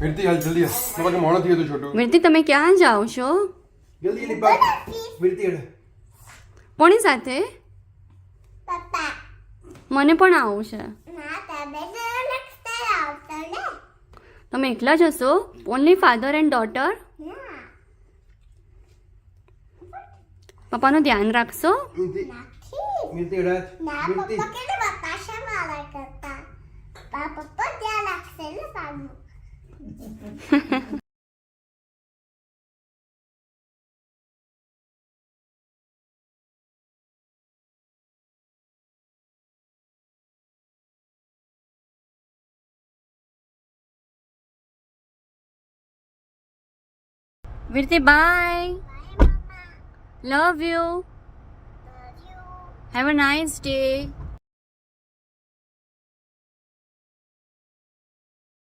વીરતી હાલ જલ્દી હાલ તમારે મોણો થયો તો છોટું વીરતી તમે ક્યાં જાઓ છો જલ્દી જલ્દી ભાગ વીરતી હેડ કોની સાથે પપ્પા મને પણ આવું છે ના તમે લખતા આવતા ને તમે એકલા જ હશો ઓનલી ફાધર એન્ડ ડોટર ના પપ્પાનું ધ્યાન રાખશો વીરતી નથી વીરતી હેડ ના વીરતી પપ્પા કે પપ્પા શા મારા કરતા પપ્પા ત્યાં લાગશે ને પાડું વીરતી bye love you have a nice day